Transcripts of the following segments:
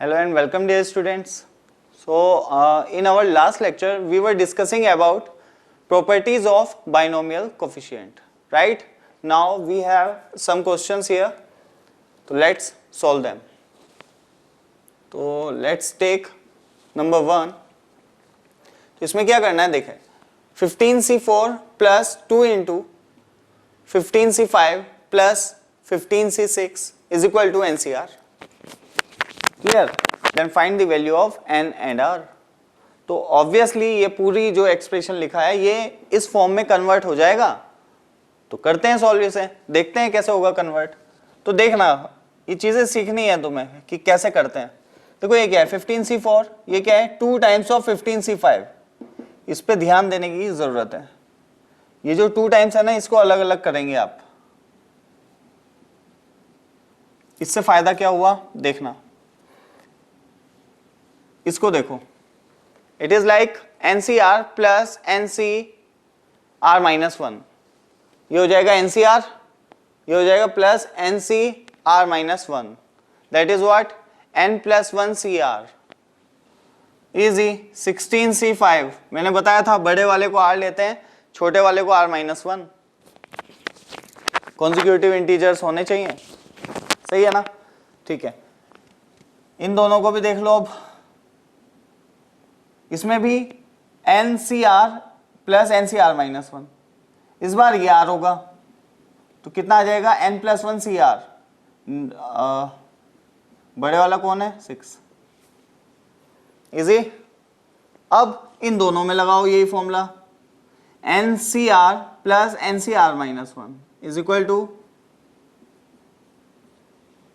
Hello and welcome dear students. So in our last lecture we were discussing about properties of binomial coefficient, right? Now we have some questions here, so let's solve them. So let's take number 1. तो इसमें क्या करना है, देखें 15c4 plus 2 into 15c5 plus 15c6 is equal to NCR. Clear? Then find the value of n and r. तो obviously ये पूरी जो एक्सप्रेशन लिखा है ये इस फॉर्म में कन्वर्ट हो जाएगा, तो करते हैं सॉल्व इसे, देखते हैं कैसे होगा कन्वर्ट। तो देखना ये चीजें सीखनी है तुम्हें कि कैसे करते हैं। देखो ये क्या है 15c4, ये क्या है 2 टाइम्स ऑफ 15c5, इस पे ध्यान देने की जरूरत है। ये जो 2 टाइम्स है ना, इसको अलग अलग करेंगे आप। इससे फायदा क्या हुआ देखना, इसको देखो, it is like NCR plus NCR minus 1, ये हो जाएगा NCR, ये हो जाएगा plus NCR minus 1, that is what n plus 1 CR। Easy. 16c5 मैंने बताया था बड़े वाले को R लेते हैं, छोटे वाले को R माइनस 1। कॉन्जिक्यूटिव इंटीजर्स होने चाहिए, सही है ना? ठीक है, इन दोनों को भी देख लो। अब इसमें भी NCR प्लस NCR माइनस 1, इस बार ये R होगा तो कितना आ जाएगा n प्लस 1 CR। बड़े वाला कौन है 6। इजी। अब इन दोनों में लगाओ यही formula, NCR plus NCR minus 1 is equal to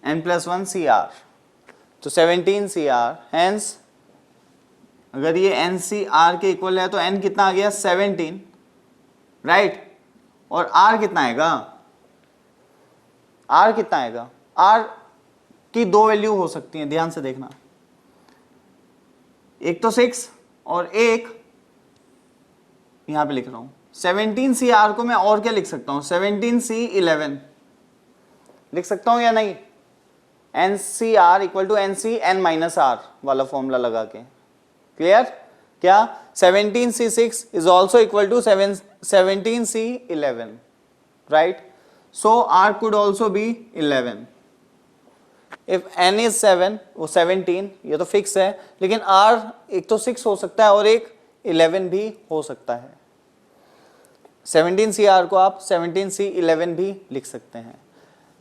n plus 1 CR, तो 17 CR। हेंस अगर ये NCR के इक्वल है तो n कितना आ गया 17, राइट? और R कितना आएगा, R कितना आएगा? R की 2 वैल्यू हो सकती हैं, ध्यान से देखना, एक तो 6 और एक यहां पे लिख रहा हूं 17CR को मैं और क्या लिख सकता हूं 17C11 लिख सकता हूं या नहीं? NCR equal to NCN minus R वाला फॉर्मूला लगा के। क्लियर? क्या 17C6 is also equal to 17C11, right? So R could also be 11 if n is 7, वो 17, ये तो फिक्स है, लेकिन R एक तो 6 हो सकता है और एक 11 भी हो सकता है। 17CR को आप 17C11 भी लिख सकते हैं।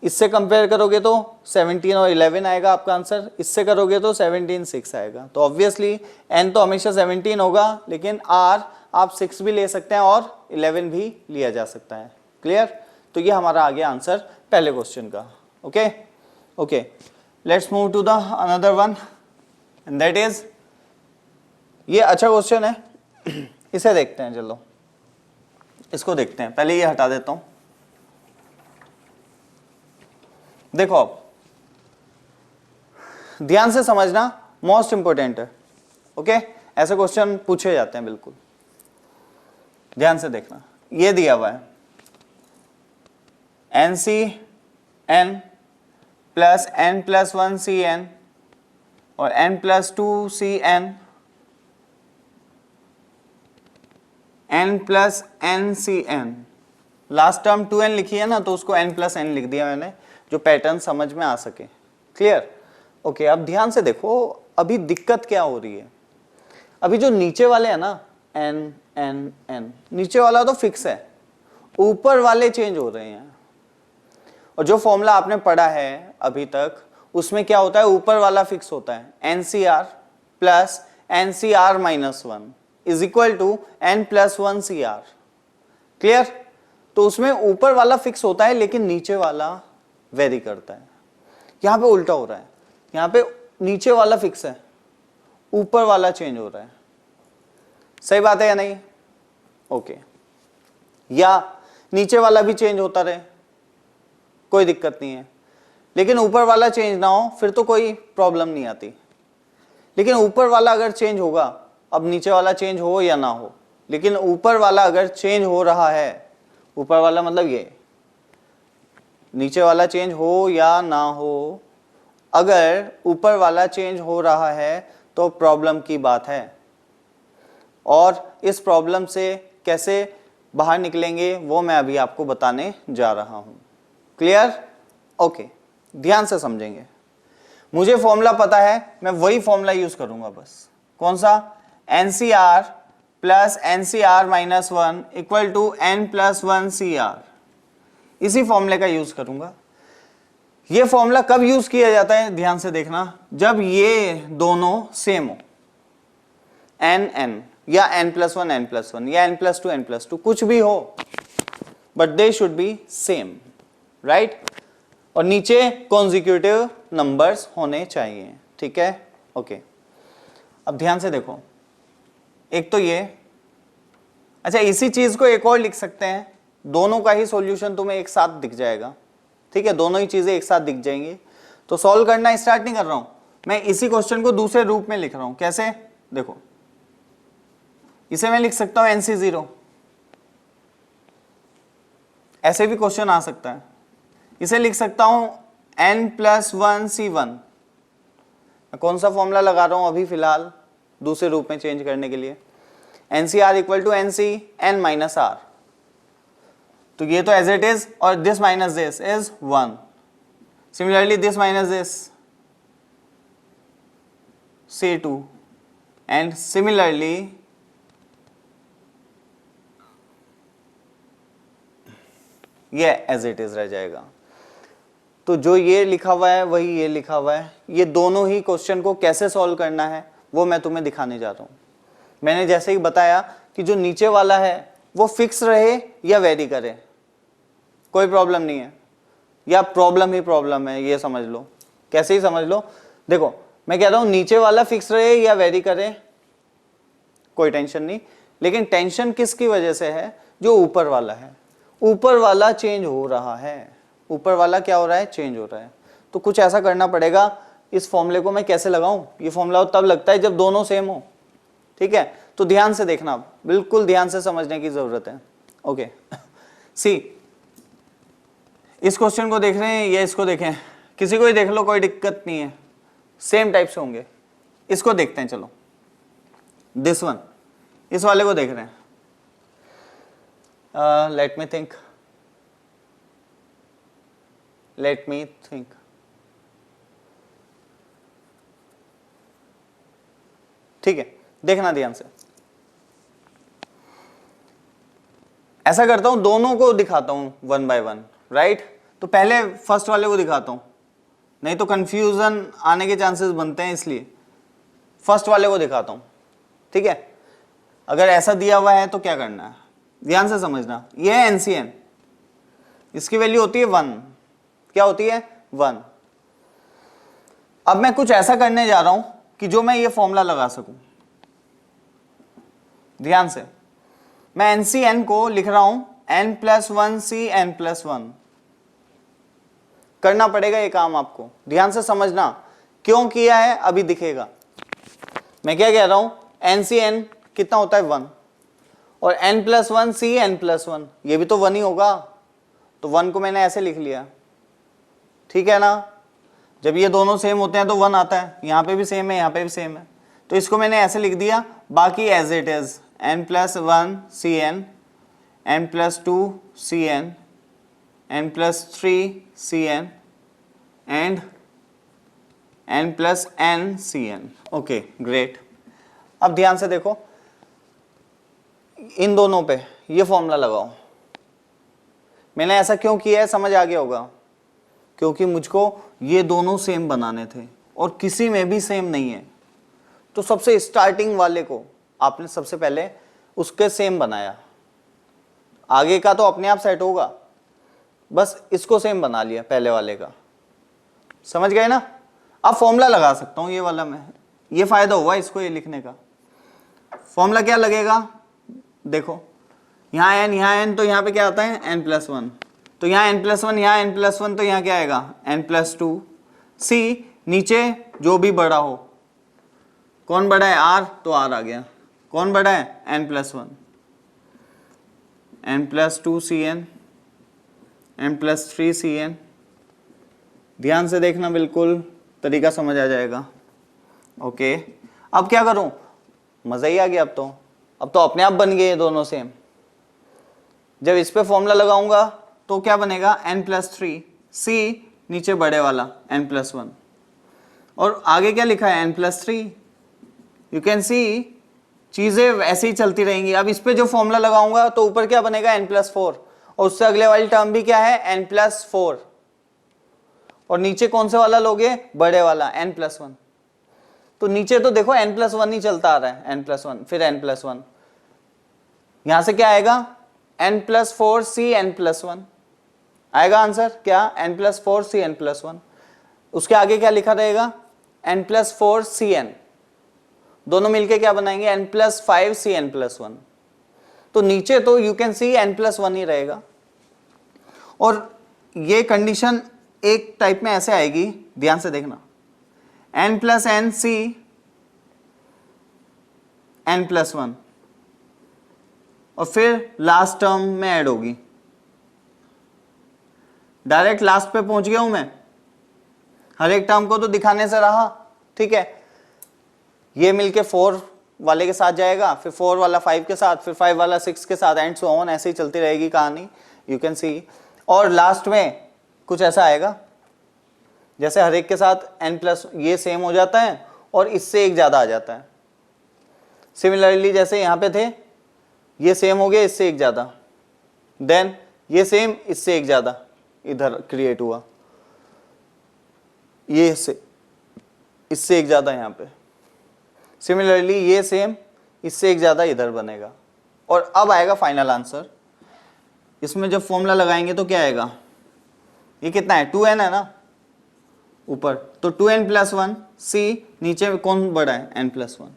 इससे कंपेयर करोगे तो 17 और 11 आएगा आपका आंसर, इससे करोगे तो 17 6 आएगा। तो ऑब्वियसली n तो हमेशा 17 होगा, लेकिन R आप 6 भी ले सकते हैं और 11 भी लिया जा सकता है। क्लियर? तो ये हमारा आ गया आंसर पहले क्वेश्चन का। Okay okay, let's move to the another one and that is, ये अच्छा क्वेश्चन है, इसे देखते हैं। चलो इसको देखते हैं, पहले ये हटा देता हूं। देखो अब ध्यान से समझना, मोस्ट इंपोर्टेंट है। ओके, ऐसे क्वेश्चन पूछे जाते हैं, बिल्कुल ध्यान से देखना। ये दिया हुआ है NCN plus n plus 1 CN और n plus 2 CN, n plus n CN, last term 2n लिखी है ना, तो उसको n प्लस n लिख दिया मैंने, जो पैटर्न समझ में आ सके। क्लियर? ओके, अब ध्यान से देखो, अभी दिक्कत क्या हो रही है। अभी जो नीचे वाले हैं ना n n n, नीचे वाला तो फिक्स है, ऊपर वाले चेंज हो रहे हैं। और जो फॉर्मूला आपने पढ़ा है अभी तक, उसमें क्या होता है, ऊपर वाला फिक्स होता है, NCR plus NCR minus 1 is equal to n plus 1 CR। Clear? तो उसमें ऊपर वाला फिक्स होता है, लेकिन नीचे वाला वेरी करता है। यहां पे उल्टा हो रहा है, यहां पे नीचे वाला फिक्स है, ऊपर वाला चेंज हो रहा है। सही बात है या नहीं? ओके, या नीचे वाला भी चेंज होता रहे, कोई दिक्कत नहीं है, लेकिन ऊपर वाला चेंज ना हो, फिर तो कोई प्रॉब्लम नहीं आती। लेकिन ऊपर वाला अगर चेंज होगा, अब नीचे वाला चेंज हो या ना हो, लेकिन ऊपर वाला अगर चेंज हो रहा है, ऊपर वाला मतलब ये, नीचे वाला चेंज हो या ना हो, अगर ऊपर वाला चेंज हो रहा है तो प्रॉब्लम की बात है, और इस प्रॉब्लम से कैसे बाहर निकलेंगे वो मैं अभी आपको बताने जा रहा हूं। क्लियर? ओके, ध्यान से समझेंगे। मुझे फॉर्मूला पता है, मैं वही फॉर्मूला यूज करूंगा बस। कौन सा? NCR plus NCR minus 1 equal to N plus 1 CR। इसी फॉर्मूले का यूज करूंगा। ये फॉर्मूला कब यूज किया जाता है ध्यान से देखना, जब ये दोनों सेम हो, n या n प्लस 1 n प्लस 1 या n प्लस 2 n प्लस 2, कुछ भी हो, but they should be same, right? और नीचे कॉन्जिक्यूटिव नंबर्स होने चाहिए, ठीक है? ओके, अब ध्यान से देखो, एक तो ये, अच्छा इसी चीज को एक और लिख सकते हैं, दोनों का ही सॉल्यूशन तुम्हें एक साथ दिख जाएगा, ठीक है? दोनों ही चीजें एक साथ दिख जाएंगी। तो सॉल्व करना स्टार्ट नहीं कर रहा हूं मैं, इसी क्वेश्चन को दूसरे रूप में लिख रहा हूं। कैसे? देखो, इसे मैं लिख सकता हूं NC0, ऐसे भी क्वेश्चन आ सकता है। इसे लिख सकता हूं N प्लस 1 C1। मैं कौन सा फॉर्मूला लगा रहा हूं अभी फिलहाल दूसरे रूप में चेंज करने के लिए? NCR equal to NC N minus R। तो ये तो एज इट इज, और this minus this is 1। Similarly this minus this C2, and similarly ये एज इट इज रह जाएगा। तो जो ये लिखा हुआ है वही ये लिखा हुआ है। ये दोनों ही क्वेश्चन को कैसे सॉल्व करना है वो मैं तुम्हें दिखाने जा रहा हूं। मैंने जैसे ही बताया कि जो नीचे वाला है वो फिक्स रहे या वेरी करे, कोई प्रॉब्लम नहीं है, या प्रॉब्लम ही प्रॉब्लम है, ये समझ लो, कैसे ही समझ लो। देखो मैं कह रहा हूं नीचे वाला फिक्स रहे या वेरी करे, कोई टेंशन नहीं, लेकिन टेंशन किसकी वजह से है? जो ऊपर वाला है। ऊपर वाला चेंज हो रहा है, ऊपर वाला क्या हो रहा है? चेंज हो रहा है। तो कुछ ऐसा करना पड़ेगा। इस फॉर्मूले को मैं कैसे लगाऊं? ये फॉर्मूला तब लगता है जब दोनों सेम हो, ठीक है? तो ध्यान से देखना, बिल्कुल ध्यान से समझने की जरूरत है। ओके सी, इस क्वेश्चन को देख रहे हैं या इसको देखें? किसी को ही देख लो, कोई दिक्कत नहीं है, सेम टाइप से होंगे। इसको देखते हैं, चलो दिस वन, इस वाले को देख रहे हैं। Let me think. ठीक है, देखना ध्यान से। ऐसा करता हूं, दोनों को दिखाता हूं वन बाय वन, राइट? तो पहले फर्स्ट वाले को दिखाता हूं, नहीं तो कंफ्यूजन आने के चांसेस बनते हैं, इसलिए फर्स्ट वाले को दिखाता हूं, ठीक है? अगर ऐसा दिया हुआ है तो क्या करना है, ध्यान से समझना। ये है NCN, इसकी वैल्यू होती है 1। क्या होती है? 1। अब मैं कुछ ऐसा करने जा रहा हूं कि जो मैं ये फॉर्मूला लगा सकूं। ध्यान से, मैं NCN को लिख रहा हूं N plus 1 C N plus 1। करना पड़ेगा ये काम आपको, ध्यान से समझना। क्यों किया है अभी दिखेगा। मैं क्या कह रहा हूं, NCN कितना होता है? 1, और N plus 1 C N plus 1, ये भी तो 1 ही होगा। तो 1 को मैंने ऐसे लिख लिया, ठीक है ना? जब ये दोनों सेम होते हैं तो 1 आता है, यहां पे भी सेम है, यहां पे भी सेम है, तो इसको मैंने ऐसे लिख दिया। बाकी as it is N plus 1 CN, N plus 2 CN, N plus 3 CN and N plus N CN। Okay great. अब ध्यान से देखो, इन दोनों पे ये फॉर्मूला लगाओ। मैंने ऐसा क्यों किया है समझ आ गया होगा, क्योंकि मुझको ये दोनों सेम बनाने थे और किसी में भी सेम नहीं है। तो सबसे स्टार्टिंग वाले को आपने सबसे पहले उसके सेम बनाया, आगे का तो अपने आप सेट होगा, बस इसको सेम बना लिया पहले वाले का। समझ गए ना? अब फॉर्मूला लगा सकता हूं ये वाला मैं, ये फायदा हुआ इसको ये लिखने का। फॉर्मूला क्या लगेगा? देखो यहाँ n, तो यहाँ पे क्या आता है? n प्लस 1, तो यहाँ n प्लस 1, यहाँ n प्लस 1, तो यहाँ क्या आएगा? n प्लस 2 C, नीचे जो भी बड़ा हो। कौन बड़ा है? R, तो R आ गया। कौन बड़ा है? n plus 1, n plus 2 CN, n plus 3 CN। ध्यान से देखना बिल्कुल, तरीका समझ आ जाएगा। ओके, अब क्या करूं, मजा ही आ गया। अब तो अपने आप बन गए ये दोनों सेम। जब इस पे फॉर्मूला लगाऊंगा तो क्या बनेगा, n+3 c नीचे बड़े वाला n+1 और आगे क्या लिखा है n+3। यू कैन सी चीजें ऐसे ही चलती रहेंगी। अब इस पे जो फॉर्मूला लगाऊंगा तो ऊपर क्या बनेगा n+4 और उससे अगले वाली टर्म भी क्या है n+4 और नीचे कौन से वाला लोगे, बड़े वाला n+1। तो नीचे तो देखो n+1 ही चलता आ रहा है, n+1 फिर n+1, यहां से क्या आएगा n+4c n+1 आएगा आंसर, क्या n+4c n+1। उसके आगे क्या लिखा रहेगा n+4cn, दोनों मिलके क्या बनाएंगे n+5c n+1। तो नीचे तो यू कैन सी n+1 ही रहेगा। और ये कंडीशन एक टाइप में ऐसे आएगी, ध्यान से देखना, n+nc n+1 और फिर लास्ट टर्म में ऐड होगी। डायरेक्ट लास्ट पे पहुंच गया हूं मैं, हर एक टर्म को तो दिखाने से रहा, ठीक है। ये मिलके 4 वाले के साथ जाएगा, फिर 4 वाला 5 के साथ, फिर 5 वाला 6 के साथ, एंड सो ऑन, ऐसे ही चलती रहेगी कहानी, यू कैन सी। और लास्ट में कुछ ऐसा आएगा जैसे हर एक के साथ n+ ये सेम हो जाता है और इससे एक ज्यादा आ जाता है। सिमिलरली जैसे यहां पे थे, ये सेम हो गया इससे एक ज्यादा, देन ये सेम इससे एक ज्यादा इधर क्रिएट हुआ, ये इससे एक ज्यादा यहां पे, सिमिलरली ये सेम इससे एक ज्यादा इधर बनेगा। और अब आएगा फाइनल आंसर। इसमें जब फॉर्मूला लगाएंगे तो क्या आएगा, ये कितना है 2n है ना ऊपर, तो 2n+1 c नीचे कौन बड़ा है n+1,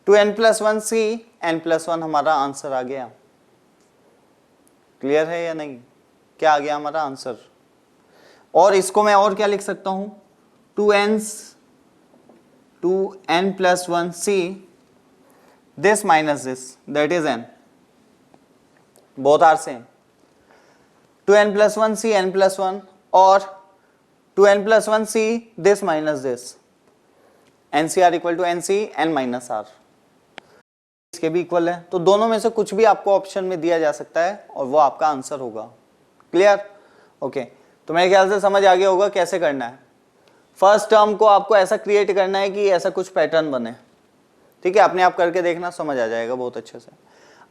2n+1 c n+1 हमारा आंसर आ गया। क्लियर है या नहीं, क्या आ गया हमारा आंसर। और इसको मैं और क्या लिख सकता हूं, 2n+1 c this minus this, that is n, both are same, 2n+1 c n+1 और 2n+1 c this minus this, ncr equal to nc n minus r, इसके भी इक्वल है। तो दोनों में से कुछ भी आपको ऑप्शन में दिया जा सकता है और वो आपका आंसर होगा। Clear, okay. तो मेरे ख्याल से समझ आ गया होगा कैसे करना है। फर्स्ट टर्म को आपको ऐसा क्रिएट करना है कि ऐसा कुछ पैटर्न बने, ठीक है, अपने आप करके देखना, समझ आ जाएगा बहुत अच्छे से।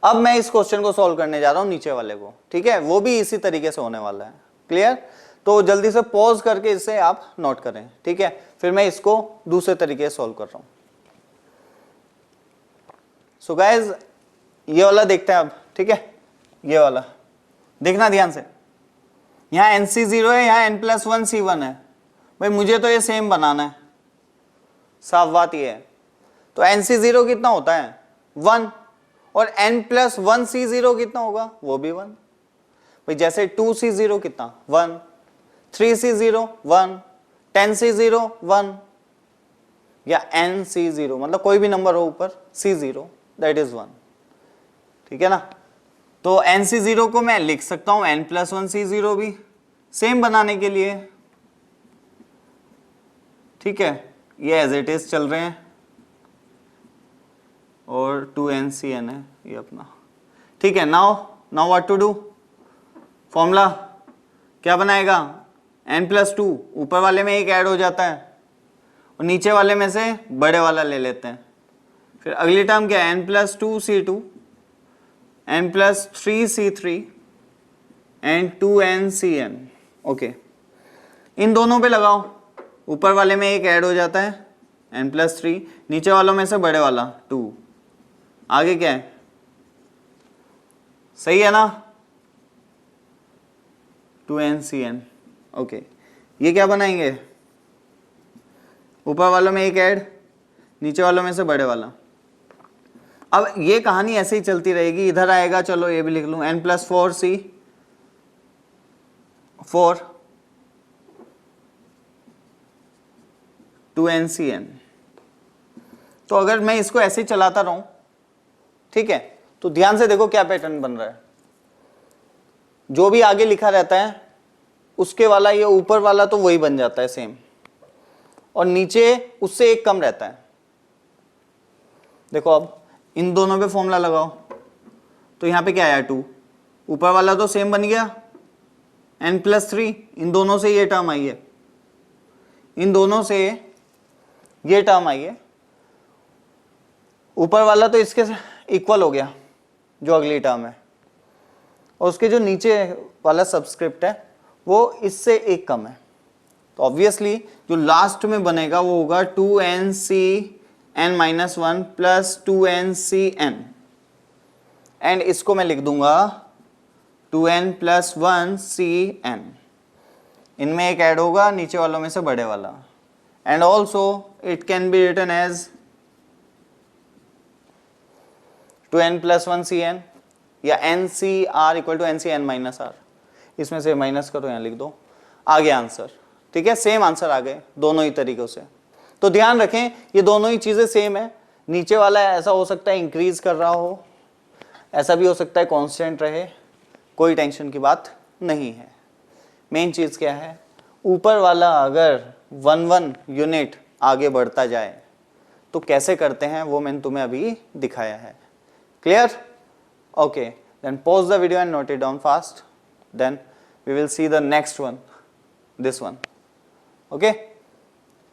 अब मैं इस क्वेश्चन को सॉल्व करने जा रहा हूं नीचे वाले को, ठीक है, वो भी इसी तरीके से होने वाला है। क्लियर, तो जल्दी से पॉज करके इसे आप नोट करें, ठीक है, फिर मैं इसको दूसरे तरीके से सॉल्व कर रहा हूं। सो गाइज ये वाला देखते हैं अब, ठीक है, ये वाला देखना ध्यान से, यहाँ nc0 है, यहाँ n+1 c1 है, भाई मुझे तो ये सेम बनाना है, साफ बात ये है। तो nc0 कितना होता है 1 और n+1 c0 कितना होगा, वो भी 1। भाई जैसे 2c0 कितना 1, 3c0 1, 10c0 1 या nc0, मतलब कोई भी नंबर हो ऊपर c0 दैट इज 1, ठीक है ना। तो nc0 को मैं लिख सकता हूं n+1 c0 भी, सेम बनाने के लिए, ठीक है, ये एज इट इज चल रहे हैं और 2ncn है ये अपना, ठीक है। Now what to do, formula क्या बनाएगा, n+2 ऊपर वाले में एक ऐड हो जाता है और नीचे वाले में से बड़े वाला ले लेते हैं। फिर अगली टर्म क्या है n+2 c2, n+3 c3 and 2n cn। Okay, इन दोनों पे लगाओ, ऊपर वाले में एक ऐड हो जाता है n+3, नीचे वालों में से बड़े वाला 2, आगे क्या है, सही है ना 2n cn। ओके, ये क्या बनाएंगे, ऊपर वालों में एक ऐड, नीचे वालों में से बड़े वाला। अब ये कहानी ऐसे ही चलती रहेगी, इधर आएगा, चलो ये भी लिख लूं n+4 c 4 2n cn। तो अगर मैं इसको ऐसे ही चलाता रहूं, ठीक है, तो ध्यान से देखो क्या पैटर्न बन रहा है, जो भी आगे लिखा रहता है उसके वाला ये ऊपर वाला तो वही बन जाता है सेम, और नीचे उससे एक कम रहता है। देखो अब इन दोनों पे फॉर्मूला लगाओ तो यहां पे क्या आया 2, ऊपर वाला तो सेम बन गया n+3, इन दोनों से ये टर्म आई है, इन दोनों से ये टर्म आई है, ऊपर वाला तो इसके इक्वल हो गया जो अगली टर्म है, और उसके जो नीचे वाला सबस्क्रिप्ट है वो इससे एक कम है। तो ऑब्वियसली जो लास्ट में बनेगा वो होगा 2nCn-1 प्लस 2nCn, एंड इसको मैं लिख दूंगा 2n+1Cn। इनमें एक ऐड होगा नीचे वालों में से बड़े वाला, and also it can be written as 2n+1Cn या NCr इक्वल टू NCn-r। इसमें से माइनस करो, यहां लिख दो, आ गया आंसर। ठीक है, सेम आंसर आ गए दोनों ही तरीकों से। तो ध्यान रखें ये दोनों ही चीजें सेम है। नीचे वाला ऐसा हो सकता है इंक्रीज कर रहा हो, ऐसा भी हो सकता है कांस्टेंट रहे, कोई टेंशन की बात नहीं है। मेन चीज क्या है, ऊपर वाला अगर 1 यूनिट आगे बढ़ता जाए तो कैसे करते हैं वो मैंने तुम्हें अभी दिखाया है। Clear? Okay, then pause the video and note it down fast, then we will see the next one, this one. Okay,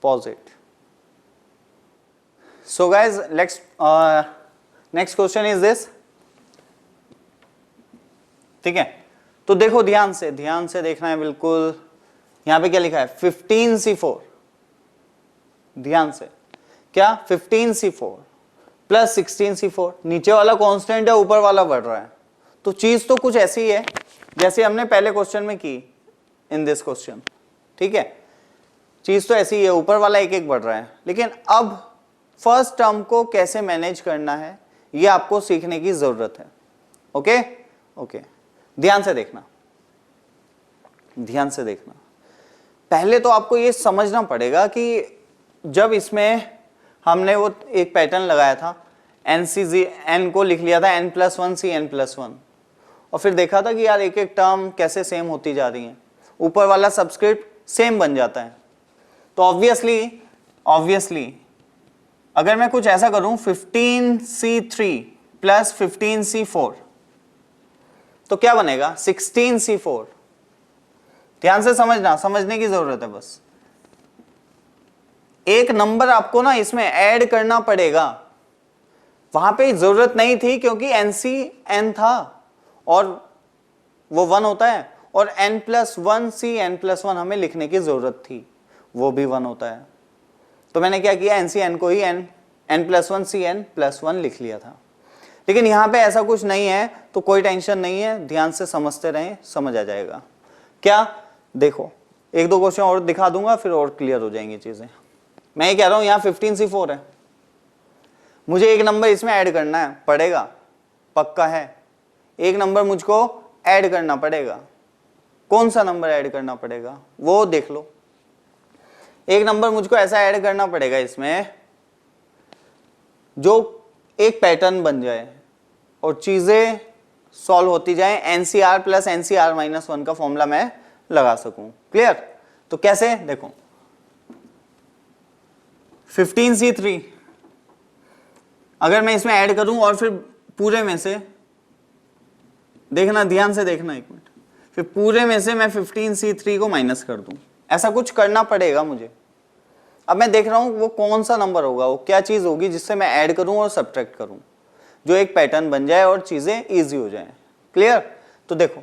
pause it. So guys, next question is this. ठीक है, तो देखो ध्यान से देखना है बिल्कुल। यहां पे क्या लिखा है 15C4, ध्यान से, क्या 15C4 प्लस 16C4, नीचे वाला कांस्टेंट है, ऊपर वाला बढ़ रहा है। तो चीज तो कुछ ऐसी है जैसे हमने पहले क्वेश्चन में की इन दिस क्वेश्चन। ठीक है, चीज तो ऐसी है, ऊपर वाला एक एक बढ़ रहा है, लेकिन अब फर्स्ट टर्म को कैसे मैनेज करना है ये आपको सीखने की जरूरत है। ओके ओके, ध्यान से देखना, ध्यान से देखना। पहले तो आपको ये समझना पड़ेगा कि जब इसमें हमने वो एक पैटर्न लगाया था, n को लिख लिया था n+1Cn+1, और फिर देखा था कि यार एक एक टर्म कैसे सेम होती जा रही है, ऊपर वाला सबस्क्रिप्ट सेम बन जाता है। तो ऑब्वियसली अगर मैं कुछ ऐसा करूं 15C3 प्लस 15C4 तो क्या बनेगा 16C4। ध्यान से समझना, समझने की जरूरत है बस। एक नंबर आपको ना इसमें ऐड करना पड़ेगा, वहां पे जरूरत नहीं थी क्योंकि NCn था और वो 1 होता है, और n+1Cn+1 हमें लिखने की जरूरत थी, वो भी 1 होता है। तो मैंने क्या किया, NCn को ही n+1Cn+1 लिख लिया था। लेकिन यहां पे ऐसा कुछ नहीं है तो कोई टेंशन नहीं है, ध्यान से समझते रहें, समझ आ जाएगा। क्या, देखो एक दो क्वेश्चन और दिखा दूंगा फिर और क्लियर हो जाएंगी चीजें। मैं ये कह रहा हूं यहां 15C4 है, मुझे एक नंबर इसमें ऐड करना है, पड़ेगा, पक्का है। एक नंबर मुझको ऐड करना पड़ेगा, कौन सा नंबर ऐड करना पड़ेगा वो देख लो। एक नंबर मुझको ऐसा ऐड करना पड़ेगा इसमें जो एक पैटर्न बन जाए और चीजें सॉल्व होती जाए, NCr प्लस NCr-1 का फॉर्मूला मैं लगा सकूं। क्लियर? तो कैसे, देखो 15C3 अगर मैं इसमें ऐड करूं और फिर पूरे में से देखना, ध्यान से देखना एक मिनट, फिर पूरे में से मैं 15C3 को माइनस कर दूं, ऐसा कुछ करना पड़ेगा मुझे। अब मैं देख रहा हूं वो कौन सा नंबर होगा, वो क्या चीज होगी जिससे मैं ऐड करूं और सब्ट्रैक्ट करूं, जो एक पैटर्न बन जाए और चीजें इजी हो जाए। क्लियर? तो देखो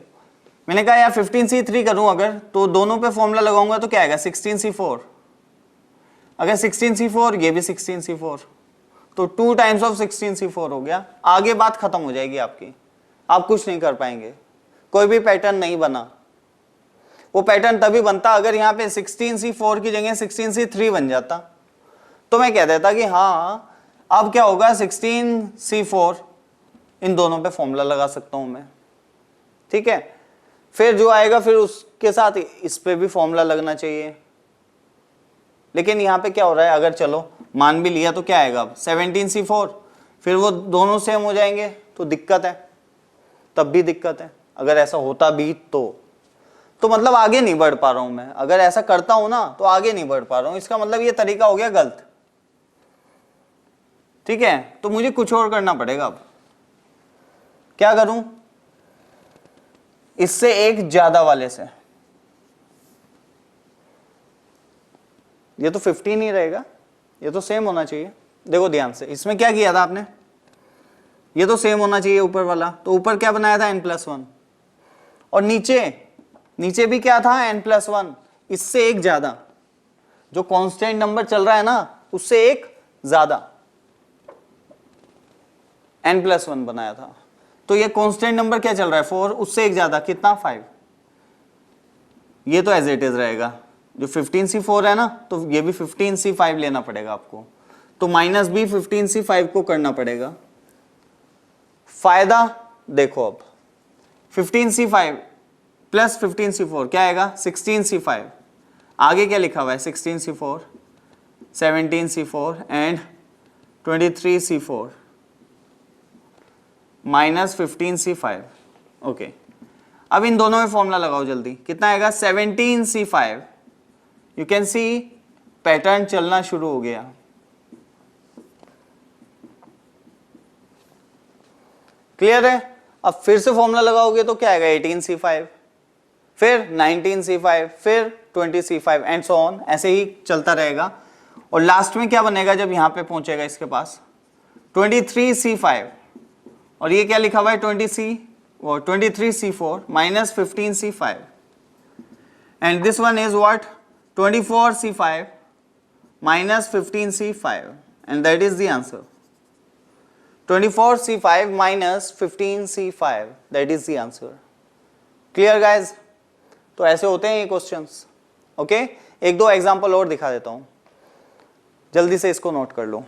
मैंने कहा यार 15C3 करूं अगर, तो दोनों पे फॉर्मूला लगाऊंगा तो क्या आएगा 16C4, अगर 16C4 ये भी 16C4, तो 2 टाइम्स ऑफ 16C4 हो गया। आगे बात खत्म हो जाएगी आपकी, आप कुछ नहीं कर पाएंगे, कोई भी पैटर्न नहीं बना। वो पैटर्न तभी बनता अगर यहाँ पे 16C4 की जगह 16C3 बन जाता, तो मैं कह देता कि हाँ अब क्या होगा 16C4, इन दोनों पे फॉर्मूला लगा सकता हूं मैं। ठीक है, फिर जो आएगा फिर उसके साथ इस पे भी फॉर्मूला लगना चाहिए। लेकिन यहाँ पे क्या हो रहा है, अगर चलो मान भी लिया तो क्या आएगा अब 17C4, फिर वो दोनों सेम हो जाएंगे तो दिक्कत है, तब भी दिक्कत है अगर ऐसा होता भी तो मतलब आगे नहीं बढ़ पा रहा हूं मैं। अगर ऐसा करता हूं ना तो आगे नहीं बढ़ पा रहा हूं, इसका मतलब ये तरीका हो गया गलत। ठीक है, तो मुझे कुछ और करना पड़ेगा। अब क्या करूं, इससे एक ज्यादा वाले से, ये तो 15 ही रहेगा, ये तो सेम होना चाहिए। देखो ध्यान से, इसमें क्या किया था आपने, ये तो सेम होना चाहिए ऊपर वाला, तो ऊपर क्या बनाया था n+1, और नीचे भी क्या था n+1, इससे एक ज्यादा, जो कांस्टेंट नंबर चल रहा है ना उससे एक ज्यादा n+1 बनाया था। तो ये कांस्टेंट नंबर क्या चल रहा है 4, उससे एक ज्यादा कितना 5, ये तो एज इट इज रहेगा। जो 15C4 है ना, तो ये भी 15C5 लेना पड़ेगा आपको, तो -b 15C5 को करना पड़ेगा। फायदा देखो, अब 15C5 प्लस 15C4 क्या आएगा 16C5, आगे क्या लिखा हुआ है 16C4, 17C4 and 23C4 -15C5। Okay, अब इन दोनों में फॉर्मूला लगाओ जल्दी, कितना आएगा 17C5। You can C pattern चलना शुरू हो गया। क्लियर है? अब फिर से फॉर्मूला लगाओगे तो क्या आएगा 18C5, फिर 19C5, फिर 20C5 एंड सो ऑन, ऐसे ही चलता रहेगा। और लास्ट में क्या बनेगा जब यहां पे पहुंचेगा इसके पास 23C5, और ये क्या लिखा हुआ है 23C4 -15C5, and this one is what 24C5 -15C5, and that is the answer 24C5 -15C5, that is the answer. Clear guys? तो ऐसे होते हैं ये क्वेश्चंस। ओके, एक दो एग्जांपल और दिखा देता हूं, जल्दी से इसको नोट कर लो।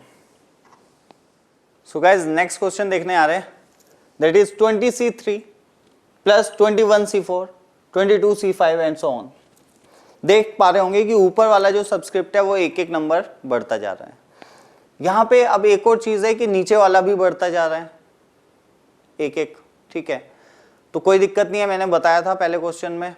सो गाइज नेक्स्ट क्वेश्चन देखने आ रहे हैं, that is 20C3 plus 21C4 22C5 and so on. देख पा रहे होंगे कि ऊपर वाला जो सबस्क्रिप्ट है वो एक एक नंबर बढ़ता जा रहा है। यहां पे अब एक और चीज है कि नीचे वाला भी बढ़ता जा रहा है एक एक। ठीक है, तो कोई दिक्कत नहीं है, मैंने बताया था पहले क्वेश्चन में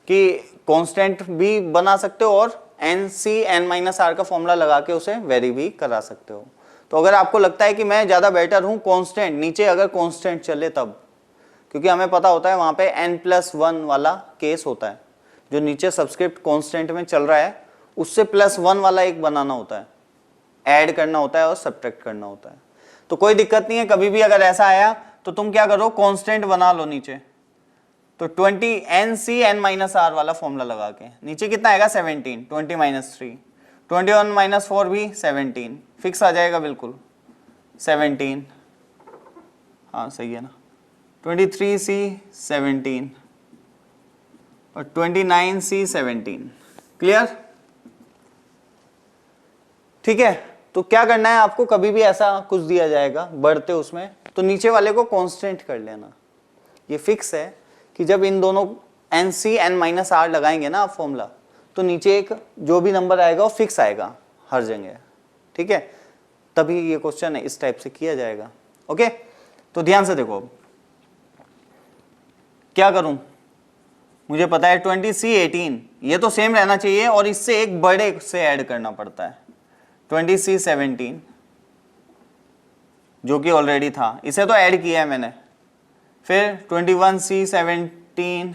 कि कांस्टेंट भी बना सकते हो और n-r का फॉर्मूला लगा के उसे वेरी भी करा सकते हो। तो अगर आपको लगता है कि मैं ज्यादा बेटर हूं कांस्टेंट, नीचे अगर कांस्टेंट चले तब, क्योंकि हमें पता होता है वहां पे n+1 वाला केस होता है, जो नीचे सबस्क्रिप्ट कांस्टेंट में चल रहा है उससे +1 वाला एक बनाना होता है, ऐड करना होता है और सब्ट्रैक्ट करना होता है। तो कोई दिक्कत नहीं है, कभी भी अगर ऐसा आया तो तुम क्या करो कांस्टेंट बना लो नीचे, तो 20 n-r वाला फॉर्मूला लगा के नीचे कितना आएगा 17, 20 -3, 21 -4 भी 17, फिक्स आ जाएगा बिल्कुल 17, हाँ सही है ना, 23C 17 और 29C 17। क्लियर? ठीक है, तो क्या करना है आपको, कभी भी ऐसा कुछ दिया जाएगा बढ़ते उसमें, तो नीचे वाले को कांस्टेंट कर लेना। ये फिक्स है कि जब इन दोनों n-r लगाएंगे ना आप फॉर्मूला, तो नीचे एक जो भी नंबर आएगा वो फिक्स आएगा हर जगह। ठीक है, तभी ये क्वेश्चन है इस टाइप से किया जाएगा। ओके, तो ध्यान से देखो, अब क्या करूं, मुझे पता है 20C 18, ये तो सेम रहना चाहिए और इससे एक बड़े से ऐड करना पड़ता है 20C 17, जो कि ऑलरेडी था, इसे तो ऐड किया है मैंने। फिर 21C 17,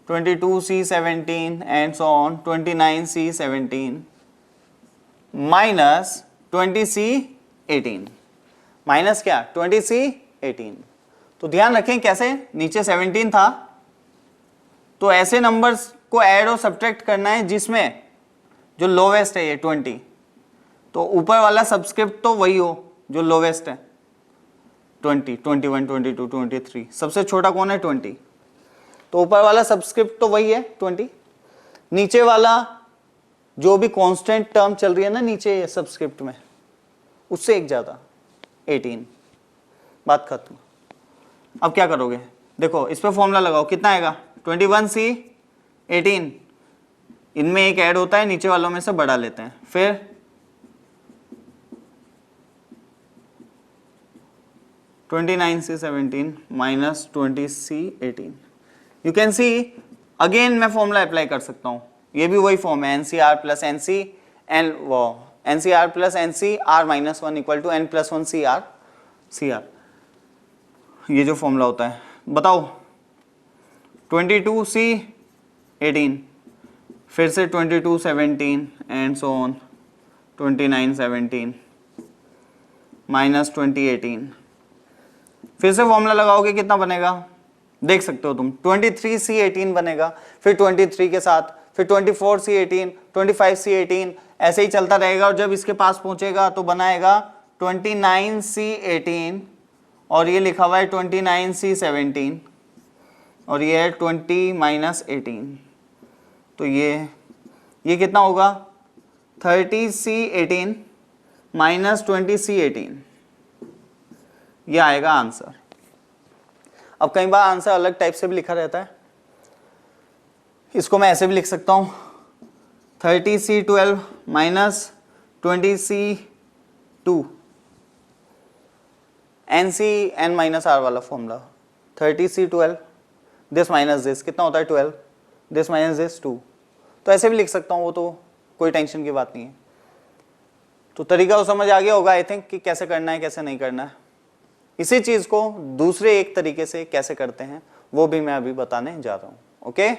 22C 17 and so on 29C 17 minus 20C 18, minus क्या 20C 18। तो ध्यान रखें कैसे, नीचे 17 था तो ऐसे नंबर्स को ऐड और सब्ट्रैक्ट करना है जिसमें जो लोवेस्ट है ये 20, तो ऊपर वाला सबस्क्रिप्ट तो वही हो जो लोवेस्ट है 20, 21, 22, 23, सबसे छोटा कौन है 20, तो ऊपर वाला सबस्क्रिप्ट तो वही है 20, नीचे वाला जो भी कांस्टेंट टर्म चल रही है ना नीचे सबस्क्रिप्ट में उससे एक ज्यादा 18, बात खत्म। अब क्या करोगे, देखो इस पे फॉर्मूला लगाओ, कितना आएगा 21C 18, इनमें एक ऐड होता है, नीचे वालों में से बढ़ा लेते हैं, फिर 29C 17 minus 20C 18। You can see again मैं फॉर्मूला अप्लाई कर सकता हूँ, ये भी वही फॉर्म है, N C R plus N C N वो N C R plus N C R minus one equal to N plus one C R, ये जो फॉर्मूला होता है। बताओ 22C 18, फिर से 22 17 एंड सो ऑन 29 17 माइनस 20 18, फिर से फॉर्मूला लगाओगे कितना बनेगा देख सकते हो तुम, 23C 18 बनेगा, फिर 23 के साथ, फिर 24C 18, 25C 18, ऐसे ही चलता रहेगा। और जब इसके पास पहुंचेगा तो बनाएगा 29C 18, और ये लिखा हुआ है 29C 17, और ये है 20 माइनस 18, तो ये कितना होगा 30C 18 माइनस 20C 18, ये आएगा आंसर। अब कई बार आंसर अलग टाइप से भी लिखा रहता है, इसको मैं ऐसे भी लिख सकता हूँ 30C 12 minus 20C 2, NC n minus R वाला formula, 30C 12 this minus this कितना होता है 12, दिस माइनस दिस 2, तो ऐसे भी लिख सकता हूँ, वो तो कोई टेंशन की बात नहीं है। तो तरीका तो समझ आ गया होगा आई थिंक कि कैसे करना है कैसे नहीं करना है। इसी चीज को दूसरे एक तरीके से कैसे करते हैं वो भी मैं अभी बताने जा रहा हूँ। ओके।